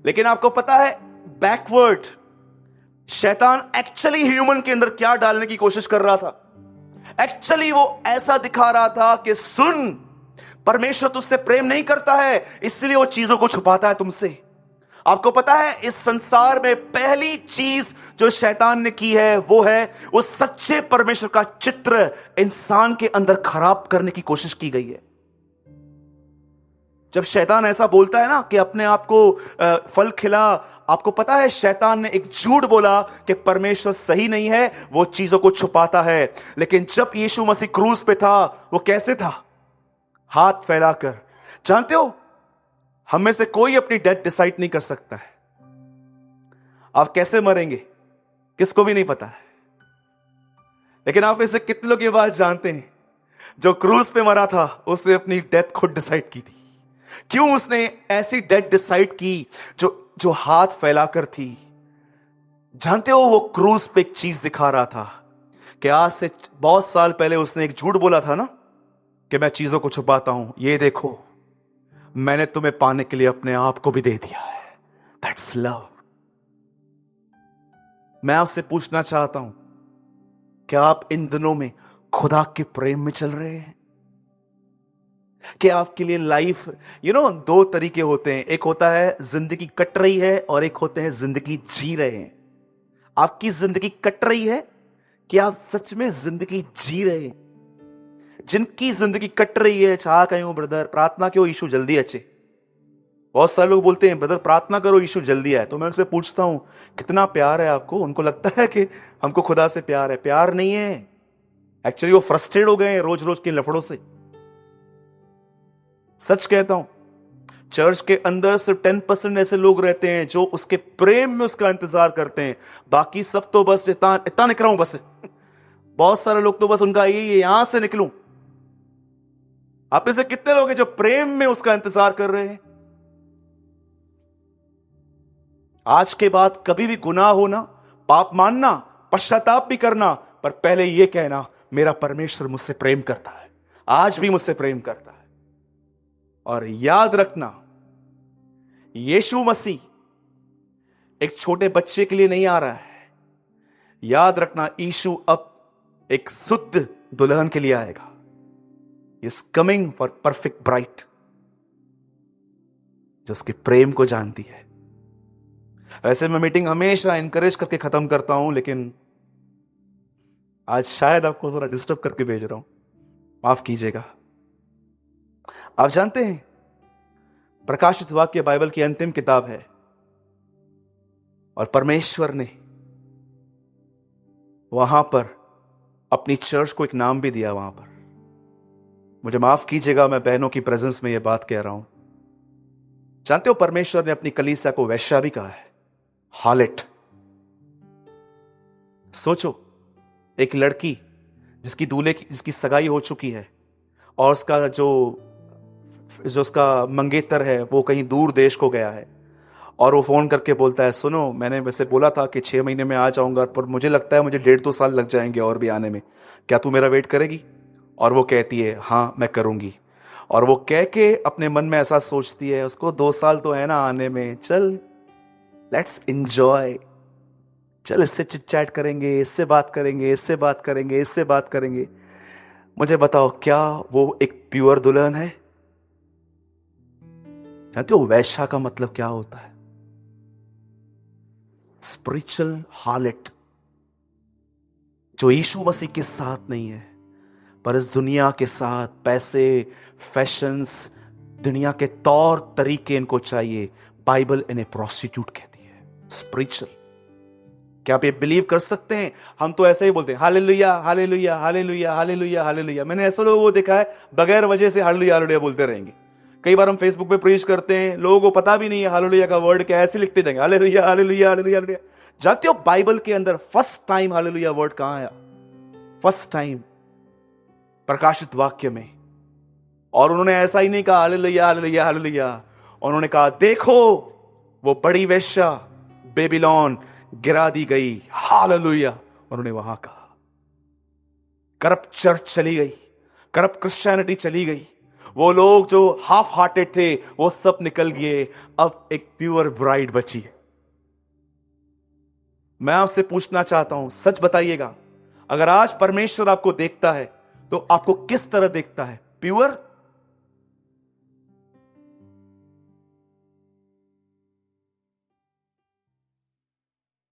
लेकिन आपको पता है बैकवर्ड शैतान एक्चुअली ह्यूमन के अंदर क्या डालने की कोशिश कर रहा था? एक्चुअली वो ऐसा दिखा रहा था कि सुन, परमेश्वर तुझसे प्रेम नहीं करता है, इसलिए वो चीजों को छुपाता है तुमसे। आपको पता है इस संसार में पहली चीज जो शैतान ने की है वो है उस सच्चे परमेश्वर का चित्र इंसान के अंदर खराब करने की कोशिश की गई है। जब शैतान ऐसा बोलता है ना कि अपने आप को फल खिला, आपको पता है शैतान ने एक झूठ बोला कि परमेश्वर सही नहीं है, वो चीजों को छुपाता है। लेकिन जब यीशु मसीह क्रूस पे था, वो कैसे था? हाथ फैलाकर। जानते हो, हम में से कोई अपनी डेथ डिसाइड नहीं कर सकता है। आप कैसे मरेंगे किसको भी नहीं पता है। लेकिन आप में से कितने लोग ये बात जानते हैं, जो क्रूस पे मरा था उसने अपनी डेथ खुद डिसाइड की थी। क्यों उसने ऐसी डेथ डिसाइड की जो जो हाथ फैलाकर थी? जानते हो, वो क्रूज पे एक चीज दिखा रहा था कि आज से बहुत साल पहले उसने एक झूठ बोला था ना कि मैं चीजों को छुपाता हूं। ये देखो, मैंने तुम्हें पाने के लिए अपने आप को भी दे दिया है। That's love. मैं आपसे पूछना चाहता हूं, क्या आप इन दिनों में खुदा के प्रेम में चल रहे हैं? कि आपके लिए लाइफ दो तरीके होते हैं। एक होता है जिंदगी कट रही है और एक होते हैं जिंदगी जी रहे हैं। आपकी जिंदगी कट रही है कि आप सच में जिंदगी जी रहे हैं? जिनकी जिंदगी कट रही है, चाह कहीं ब्रदर प्रार्थना करो यीशु जल्दी अच्छे। बहुत सारे लोग बोलते हैं ब्रदर प्रार्थना करो यीशु जल्दी आए। तो मैं उनसे पूछता हूं कितना प्यार है आपको? उनको लगता है कि हमको खुदा से प्यार है। प्यार नहीं है, एक्चुअली वो फ्रस्ट्रेट हो गए हैं रोज रोज के लफड़ों से। सच कहता हूं, चर्च के अंदर सिर्फ 10% ऐसे लोग रहते हैं जो उसके प्रेम में उसका इंतजार करते हैं। बाकी सब तो बस इतना इतना निकल रहा हूं बस। बहुत सारे लोग तो बस उनका यही यहां से निकलूं। आप में से कितने लोग हैं जो प्रेम में उसका इंतजार कर रहे हैं? आज के बाद कभी भी गुनाह होना, पाप मानना, पश्चाताप भी करना, पर पहले यह कहना मेरा परमेश्वर मुझसे प्रेम करता है, आज भी मुझसे प्रेम करता है। और याद रखना, यीशु मसीह एक छोटे बच्चे के लिए नहीं आ रहा है। याद रखना, यीशु अब एक शुद्ध दुल्हन के लिए आएगा। Is coming for perfect bride, जो उसके प्रेम को जानती है। वैसे मैं मीटिंग हमेशा इंकरेज करके खत्म करता हूं, लेकिन आज शायद आपको थोड़ा डिस्टर्ब करके भेज रहा हूं, माफ कीजिएगा। आप जानते हैं, प्रकाशित वाक्य बाइबल की अंतिम किताब है और परमेश्वर ने वहां पर अपनी चर्च को एक नाम भी दिया। वहां पर, मुझे माफ कीजिएगा, मैं बहनों की प्रेजेंस में यह बात कह रहा हूं। जानते हो, परमेश्वर ने अपनी कलीसिया को वैश्या भी कहा है, हालेट। सोचो, एक लड़की जिसकी दूल्हे की जिसकी सगाई हो चुकी है और उसका जो उसका मंगेतर है वो कहीं दूर देश को गया है, और वो फोन करके बोलता है, सुनो मैंने वैसे बोला था कि 6 महीने में आ जाऊंगा, पर मुझे लगता है मुझे 1.5-2 साल लग जाएंगे और भी आने में, क्या तू मेरा वेट करेगी? और वो कहती है हाँ मैं करूंगी। और वो कह के अपने मन में ऐसा सोचती है, उसको 2 साल तो है ना आने में, चल लेट्स एंजॉय, चल इससे चिट चैट करेंगे, इससे बात करेंगे, इससे बात करेंगे, इससे बात करेंगे। मुझे बताओ, क्या वो एक प्योर दुल्हन है? जानते हो वैश्या का मतलब क्या होता है? स्पिरिचुअल हार्लट, जो यीशु मसीह के साथ नहीं है, पर इस दुनिया के साथ पैसे, फैशंस, दुनिया के तौर तरीके इनको चाहिए। बाइबल इन्हें प्रोस्टिट्यूट कहती है, स्पिरिचुअल। क्या आप ये बिलीव कर सकते हैं? हम तो ऐसे ही बोलते हैं hallelujah hallelujah hallelujah hallelujah hallelujah. मैंने ऐसे लोगों को देखा है बगैर वजह से हालेलुया हालेलुया बोलते रहेंगे। कई बार हम फेसबुक पे प्रीच करते हैं, लोगों को पता भी नहीं है हालेलुया का वर्ड क्या है, ऐसे लिखते जाएंगे हालेलुया हालेलुया हालेलुया हालेलुया। जानते हो बाइबल के अंदर फर्स्ट टाइम हालेलुया वर्ड कहां आया? फर्स्ट टाइम प्रकाशित वाक्य में। और उन्होंने ऐसा ही नहीं कहा हालेलुया हालेलुया हालेलुया, उन्होंने कहा देखो वो बड़ी वेश्या बेबीलोन गिरा दी गई, हालेलुया। उन्होंने वहां कहा। करप्ट चर्च चली गई, करप्ट क्रिश्चियनिटी चली गई, वो लोग जो हाफ हार्टेड थे वो सब निकल गए, अब एक प्योर ब्राइड बची है। मैं आपसे पूछना चाहता हूं, सच बताइएगा, अगर आज परमेश्वर आपको देखता है तो आपको किस तरह देखता है? प्योर